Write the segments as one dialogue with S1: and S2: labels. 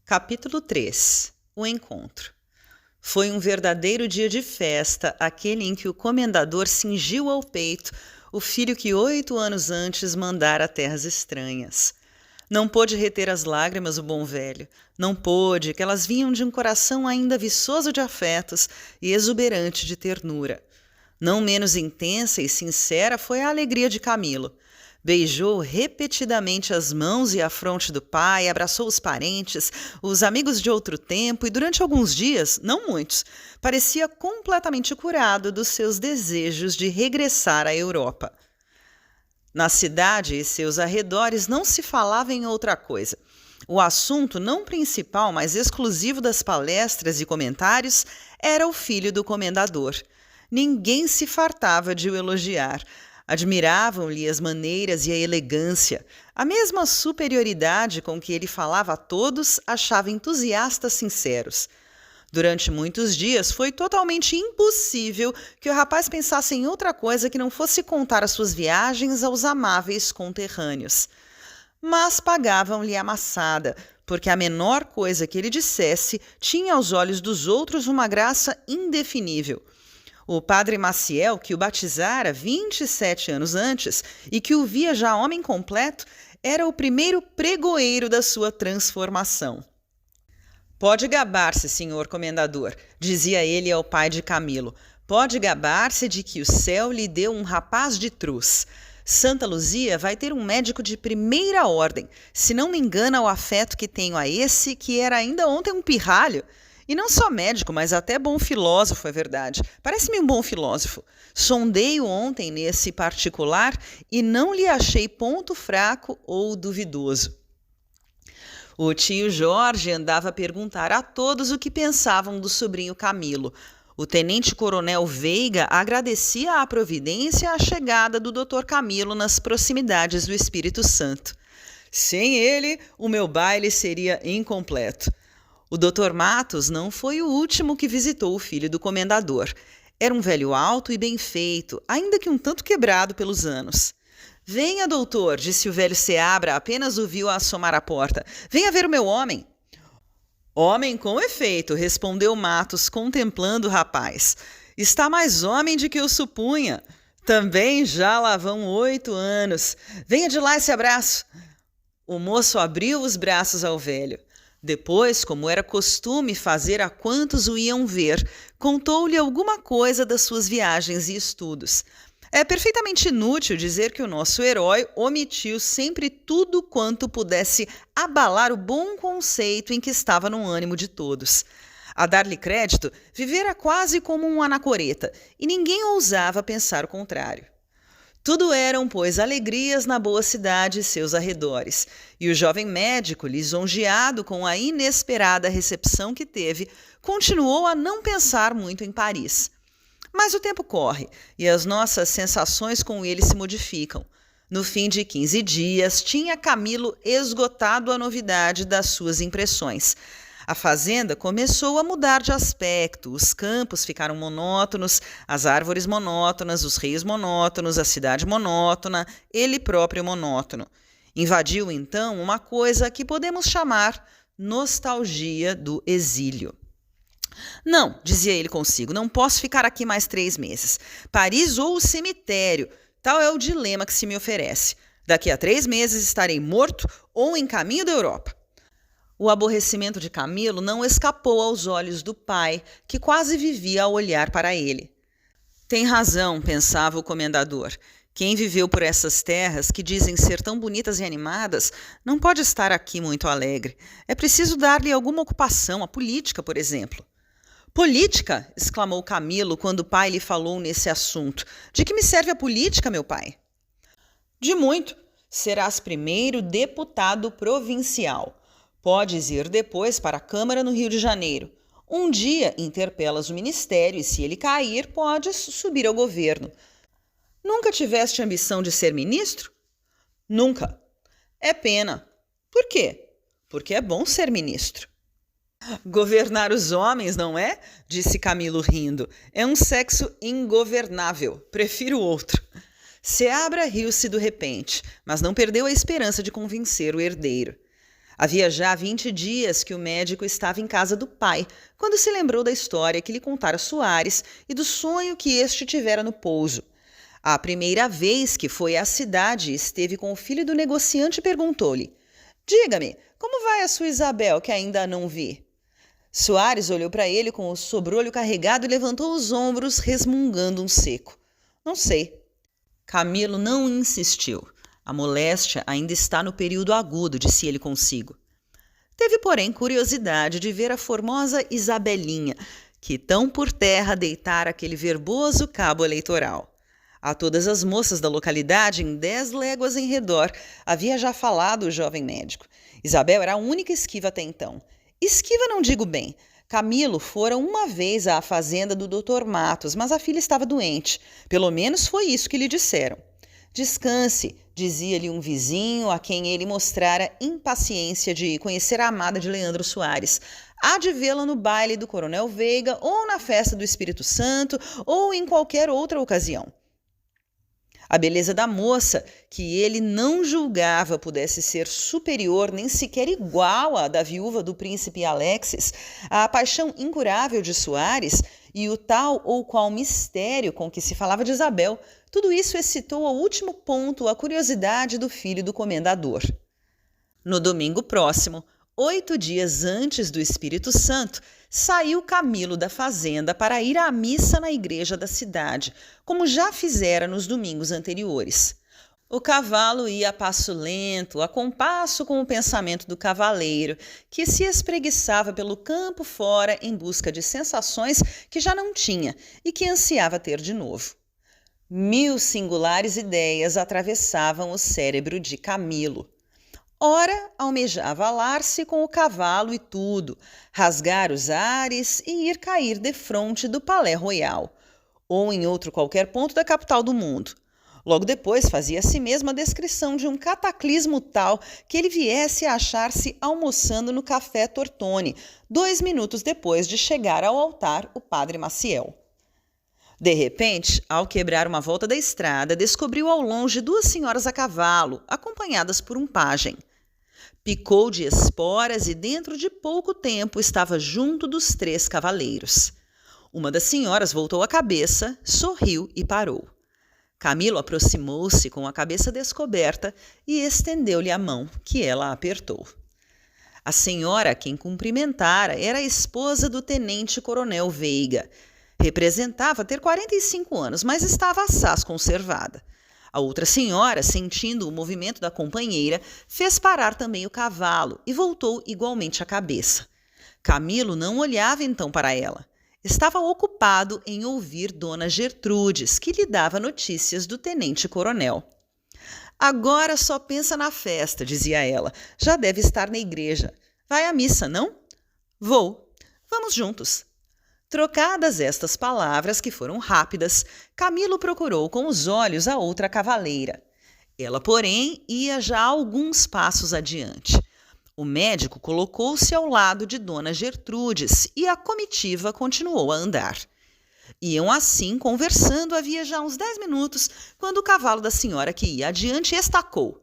S1: Capítulo 3. O encontro. Foi um verdadeiro dia de festa, aquele em que o comendador cingiu ao peito o filho que 8 anos antes mandara a terras estranhas. Não pôde reter as lágrimas o bom velho. Não pôde, que elas vinham de um coração ainda viçoso de afetos e exuberante de ternura. Não menos intensa e sincera foi a alegria de Camilo. Beijou repetidamente as mãos e a fronte do pai, abraçou os parentes, os amigos de outro tempo e durante alguns dias, não muitos, parecia completamente curado dos seus desejos de regressar à Europa. Na cidade e seus arredores não se falava em outra coisa. O assunto não principal, mas exclusivo das palestras e comentários, era o filho do comendador. Ninguém se fartava de o elogiar. Admiravam-lhe as maneiras e a elegância. A mesma superioridade com que ele falava a todos achava entusiastas sinceros. Durante muitos dias foi totalmente impossível que o rapaz pensasse em outra coisa que não fosse contar as suas viagens aos amáveis conterrâneos. Mas pagavam-lhe a maçada, porque a menor coisa que ele dissesse tinha aos olhos dos outros uma graça indefinível. O padre Maciel, que o batizara 27 anos antes e que o via já homem completo, era o primeiro pregoeiro da sua transformação. Pode gabar-se, senhor comendador, dizia ele ao pai de Camilo. Pode gabar-se de que o céu lhe deu um rapaz de truz. Santa Luzia vai ter um médico de primeira ordem. Se não me engana o afeto que tenho a esse, que era ainda ontem um pirralho. E não só médico, mas até bom filósofo, é verdade. Parece-me um bom filósofo. Sondei-o ontem nesse particular e não lhe achei ponto fraco ou duvidoso. O tio Jorge andava a perguntar a todos o que pensavam do sobrinho Camilo. O tenente-coronel Veiga agradecia à providência a chegada do Dr. Camilo nas proximidades do Espírito Santo. Sem ele, o meu baile seria incompleto. O Dr. Matos não foi o último que visitou o filho do comendador. Era um velho alto e bem feito, ainda que um tanto quebrado pelos anos. Venha, doutor, disse o velho Seabra, apenas o viu assomar à porta. Venha ver o meu homem. Homem com efeito, respondeu Matos, contemplando o rapaz. Está mais homem de que eu supunha. Também já lá vão 8 anos. Venha de lá esse abraço. O moço abriu os braços ao velho. Depois, como era costume fazer a quantos o iam ver, contou-lhe alguma coisa das suas viagens e estudos. É perfeitamente inútil dizer que o nosso herói omitiu sempre tudo quanto pudesse abalar o bom conceito em que estava no ânimo de todos. A dar-lhe crédito, vivera quase como um anacoreta, e ninguém ousava pensar o contrário. Tudo eram, pois, alegrias na boa cidade e seus arredores, e o jovem médico, lisonjeado com a inesperada recepção que teve, continuou a não pensar muito em Paris. Mas o tempo corre, e as nossas sensações com ele se modificam. No fim de 15 dias, tinha Camilo esgotado a novidade das suas impressões. A fazenda começou a mudar de aspecto, os campos ficaram monótonos, as árvores monótonas, os rios monótonos, a cidade monótona, ele próprio monótono. Invadiu, então, uma coisa que podemos chamar nostalgia do exílio. Não, dizia ele consigo, não posso ficar aqui mais 3 meses. Paris ou o cemitério, tal é o dilema que se me oferece. Daqui a 3 meses estarei morto ou em caminho da Europa. O aborrecimento de Camilo não escapou aos olhos do pai, que quase vivia a olhar para ele. Tem razão, pensava o comendador. Quem viveu por essas terras, que dizem ser tão bonitas e animadas, não pode estar aqui muito alegre. É preciso dar-lhe alguma ocupação, a política, por exemplo. Política? Exclamou Camilo quando o pai lhe falou nesse assunto. De que me serve a política, meu pai? De muito. Serás primeiro deputado provincial. Podes ir depois para a Câmara no Rio de Janeiro. Um dia interpelas o ministério e, se ele cair, podes subir ao governo. Nunca tiveste ambição de ser ministro? Nunca. É pena. Por quê? Porque é bom ser ministro. Governar os homens, não é? Disse Camilo rindo. É um sexo ingovernável. Prefiro outro. Seabra riu-se do repente, mas não perdeu a esperança de convencer o herdeiro. Havia já 20 dias que o médico estava em casa do pai, quando se lembrou da história que lhe contara Soares e do sonho que este tivera no pouso. A primeira vez que foi à cidade, esteve com o filho do negociante e perguntou-lhe: "Diga-me, como vai a sua Isabel, que ainda a não vi?" Soares olhou para ele com o sobrolho carregado e levantou os ombros, resmungando um seco: "Não sei." Camilo não insistiu. A moléstia ainda está no período agudo, disse ele consigo. Teve, porém, curiosidade de ver a formosa Isabelinha, que tão por terra deitara aquele verboso cabo eleitoral. A todas as moças da localidade, em 10 léguas em redor, havia já falado o jovem médico. Isabel era a única esquiva até então. Esquiva não digo bem. Camilo fora uma vez à fazenda do Dr. Matos, mas a filha estava doente. Pelo menos foi isso que lhe disseram. "Descanse", dizia-lhe um vizinho a quem ele mostrara impaciência de conhecer a amada de Leandro Soares. "Há de vê-la no baile do Coronel Veiga, ou na festa do Espírito Santo, ou em qualquer outra ocasião." A beleza da moça, que ele não julgava pudesse ser superior nem sequer igual à da viúva do príncipe Alexis, a paixão incurável de Soares e o tal ou qual mistério com que se falava de Isabel, tudo isso excitou ao último ponto a curiosidade do filho do comendador. No domingo próximo, 8 dias antes do Espírito Santo, saiu Camilo da fazenda para ir à missa na igreja da cidade, como já fizera nos domingos anteriores. O cavalo ia a passo lento, a compasso com o pensamento do cavaleiro, que se espreguiçava pelo campo fora em busca de sensações que já não tinha e que ansiava ter de novo. 1000 singulares ideias atravessavam o cérebro de Camilo. Ora, almejava alar-se com o cavalo e tudo, rasgar os ares e ir cair defronte do Palais Royal, ou em outro qualquer ponto da capital do mundo. Logo depois fazia a si mesmo a descrição de um cataclismo tal que ele viesse a achar-se almoçando no Café Tortoni, 2 minutos depois de chegar ao altar o padre Maciel. De repente, ao quebrar uma volta da estrada, descobriu ao longe 2 senhoras a cavalo, acompanhadas por um pajem. Picou de esporas e dentro de pouco tempo estava junto dos 3 cavaleiros. Uma das senhoras voltou a cabeça, sorriu e parou. Camilo aproximou-se com a cabeça descoberta e estendeu-lhe a mão, que ela apertou. A senhora a quem cumprimentara era a esposa do tenente-coronel Veiga. Representava ter 45 anos, mas estava assaz conservada. A outra senhora, sentindo o movimento da companheira, fez parar também o cavalo e voltou igualmente a cabeça. Camilo não olhava então para ela. Estava ocupado em ouvir Dona Gertrudes, que lhe dava notícias do tenente-coronel. "Agora só pensa na festa", dizia ela. "Já deve estar na igreja. Vai à missa, não?" "Vou. Vamos juntos." Trocadas estas palavras, que foram rápidas, Camilo procurou com os olhos a outra cavaleira. Ela, porém, ia já alguns passos adiante. O médico colocou-se ao lado de Dona Gertrudes e a comitiva continuou a andar. Iam assim conversando havia já uns 10 minutos, quando o cavalo da senhora que ia adiante estacou.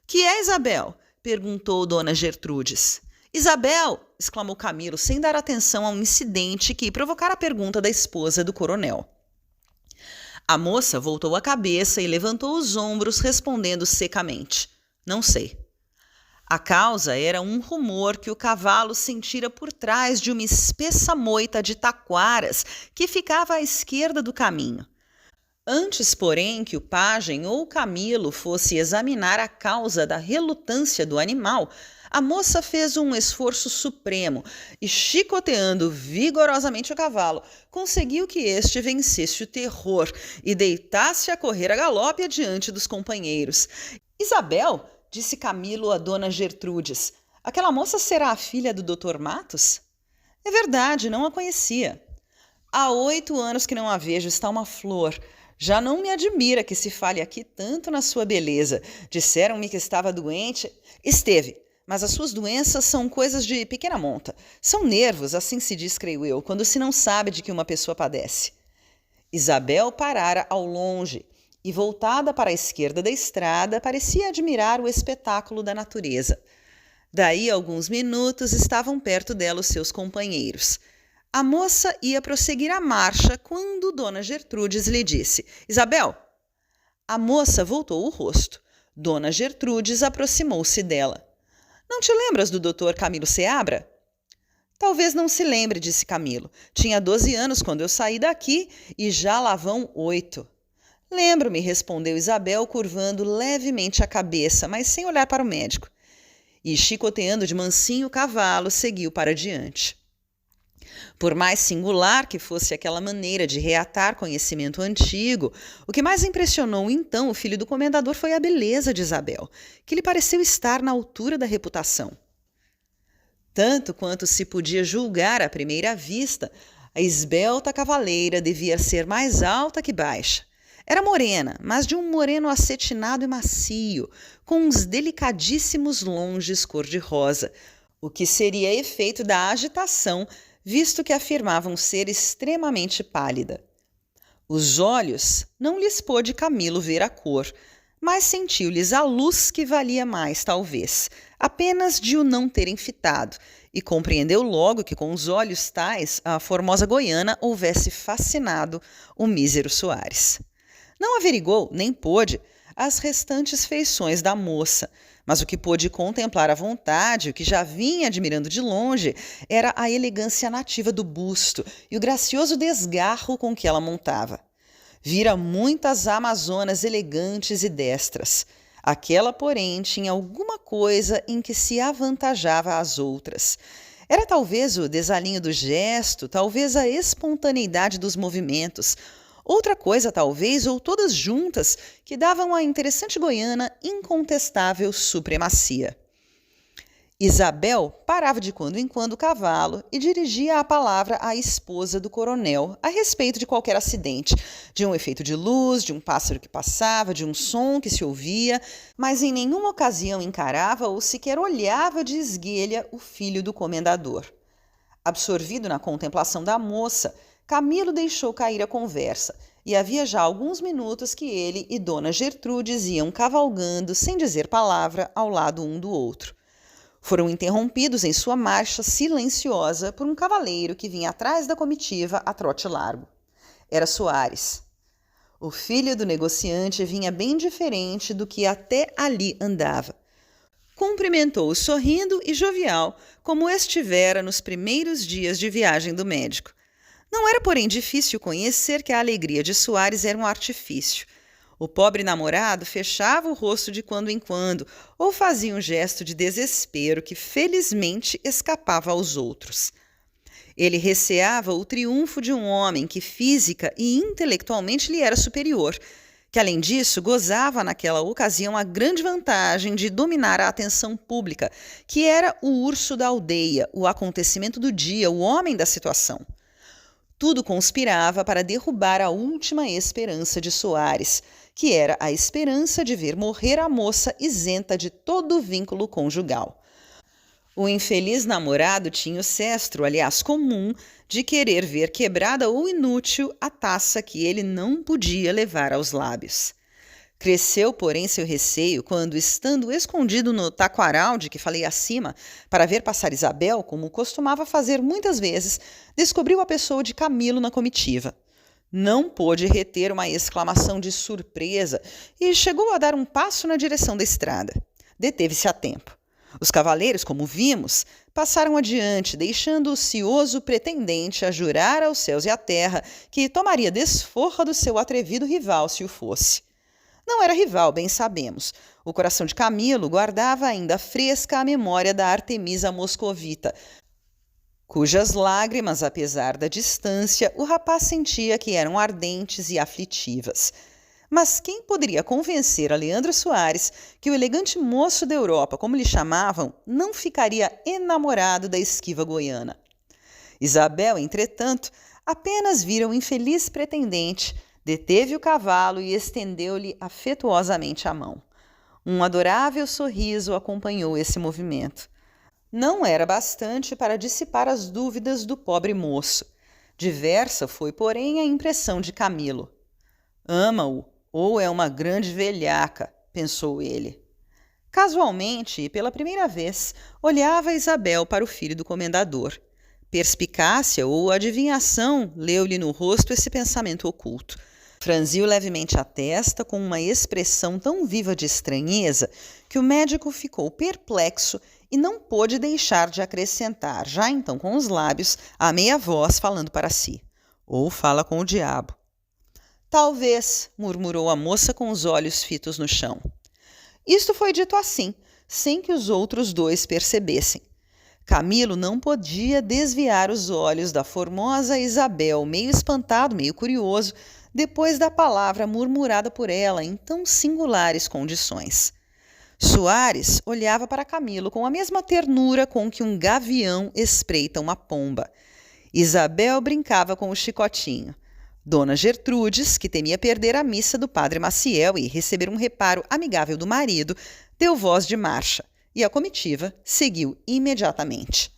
S1: "Que é, Isabel?" perguntou Dona Gertrudes. "Isabel!" exclamou Camilo, sem dar atenção ao incidente que provocara a pergunta da esposa do coronel. A moça voltou a cabeça e levantou os ombros, respondendo secamente: "Não sei." A causa era um rumor que o cavalo sentira por trás de uma espessa moita de taquaras que ficava à esquerda do caminho. Antes, porém, que o pajem ou Camilo fosse examinar a causa da relutância do animal, a moça fez um esforço supremo e, chicoteando vigorosamente o cavalo, conseguiu que este vencesse o terror e deitasse a correr a galope adiante dos companheiros. "Isabel", disse Camilo a Dona Gertrudes, "aquela moça será a filha do Dr. Matos?" "É verdade, não a conhecia." "Há 8 anos que não a vejo, está uma flor. Já não me admira que se fale aqui tanto na sua beleza. Disseram-me que estava doente." "Esteve, mas as suas doenças são coisas de pequena monta. São nervos, assim se diz, creio eu, quando se não sabe de que uma pessoa padece." Isabel parara ao longe e, voltada para a esquerda da estrada, parecia admirar o espetáculo da natureza. Daí a alguns minutos estavam perto dela os seus companheiros. A moça ia prosseguir a marcha quando Dona Gertrudes lhe disse: Isabel! A moça voltou o rosto. Dona Gertrudes aproximou-se dela. Não te lembras do Dr. Camilo Seabra? Talvez não se lembre, disse Camilo. Tinha 12 anos quando eu saí daqui e já lá vão 8. Lembro-me, respondeu Isabel, curvando levemente a cabeça, mas sem olhar para o médico. E, chicoteando de mansinho o cavalo, seguiu para diante. Por mais singular que fosse aquela maneira de reatar conhecimento antigo, o que mais impressionou então o filho do comendador foi a beleza de Isabel, que lhe pareceu estar na altura da reputação. Tanto quanto se podia julgar à primeira vista, a esbelta cavaleira devia ser mais alta que baixa. Era morena, mas de um moreno acetinado e macio, com uns delicadíssimos longes cor-de-rosa, o que seria efeito da agitação, visto que afirmavam ser extremamente pálida. Os olhos não lhes pôde Camilo ver a cor, mas sentiu-lhes a luz que valia mais, talvez, apenas de o não terem fitado, e compreendeu logo que com os olhos tais a formosa goiana houvesse fascinado o mísero Soares. Não averigou, nem pôde, as restantes feições da moça, mas o que pôde contemplar à vontade, o que já vinha admirando de longe, era a elegância nativa do busto e o gracioso desgarro com que ela montava. Vira muitas amazonas elegantes e destras. Aquela, porém, tinha alguma coisa em que se avantajava às outras. Era talvez o desalinho do gesto, talvez a espontaneidade dos movimentos, outra coisa talvez, ou todas juntas, que davam à interessante goiana incontestável supremacia. Isabel parava de quando em quando o cavalo e dirigia a palavra à esposa do coronel a respeito de qualquer acidente, de um efeito de luz, de um pássaro que passava, de um som que se ouvia, mas em nenhuma ocasião encarava ou sequer olhava de esguelha o filho do comendador. Absorvido na contemplação da moça, Camilo deixou cair a conversa, e havia já alguns minutos que ele e Dona Gertrudes iam cavalgando sem dizer palavra ao lado um do outro. Foram interrompidos em sua marcha silenciosa por um cavaleiro que vinha atrás da comitiva a trote largo. Era Soares. O filho do negociante vinha bem diferente do que até ali andava. Cumprimentou-o sorrindo e jovial, como estivera nos primeiros dias de viagem do médico. Não era, porém, difícil conhecer que a alegria de Soares era um artifício. O pobre namorado fechava o rosto de quando em quando ou fazia um gesto de desespero que felizmente escapava aos outros. Ele receava o triunfo de um homem que física e intelectualmente lhe era superior, que além disso gozava naquela ocasião a grande vantagem de dominar a atenção pública, que era o urso da aldeia, o acontecimento do dia, o homem da situação. Tudo conspirava para derrubar a última esperança de Soares, que era a esperança de ver morrer a moça isenta de todo vínculo conjugal. O infeliz namorado tinha o sestro, aliás comum, de querer ver quebrada ou inútil a taça que ele não podia levar aos lábios. Cresceu, porém, seu receio quando, estando escondido no taquaral de que falei acima, para ver passar Isabel, como costumava fazer muitas vezes, descobriu a pessoa de Camilo na comitiva. Não pôde reter uma exclamação de surpresa e chegou a dar um passo na direção da estrada. Deteve-se a tempo. Os cavaleiros, como vimos, passaram adiante, deixando o cioso pretendente a jurar aos céus e à terra que tomaria desforra do seu atrevido rival se o fosse. Não era rival, bem sabemos. O coração de Camilo guardava ainda fresca a memória da Artemisa Moscovita, cujas lágrimas, apesar da distância, o rapaz sentia que eram ardentes e aflitivas. Mas quem poderia convencer a Leandro Soares que o elegante moço da Europa, como lhe chamavam, não ficaria enamorado da esquiva goiana? Isabel, entretanto, apenas vira o infeliz pretendente, deteve o cavalo e estendeu-lhe afetuosamente a mão. Um adorável sorriso acompanhou esse movimento. Não era bastante para dissipar as dúvidas do pobre moço. Diversa foi, porém, a impressão de Camilo. Ama-o, ou é uma grande velhaca, pensou ele. Casualmente, e pela primeira vez, olhava Isabel para o filho do comendador. Perspicácia ou adivinhação leu-lhe no rosto esse pensamento oculto. Franziu levemente a testa com uma expressão tão viva de estranheza que o médico ficou perplexo e não pôde deixar de acrescentar, já então com os lábios, a meia voz falando para si. Ou fala com o diabo. Talvez, murmurou a moça com os olhos fitos no chão. Isto foi dito assim, sem que os outros dois percebessem. Camilo não podia desviar os olhos da formosa Isabel, meio espantado, meio curioso, depois da palavra murmurada por ela em tão singulares condições. Soares olhava para Camilo com a mesma ternura com que um gavião espreita uma pomba. Isabel brincava com o chicotinho. Dona Gertrudes, que temia perder a missa do padre Maciel e receber um reparo amigável do marido, deu voz de marcha, e a comitiva seguiu imediatamente.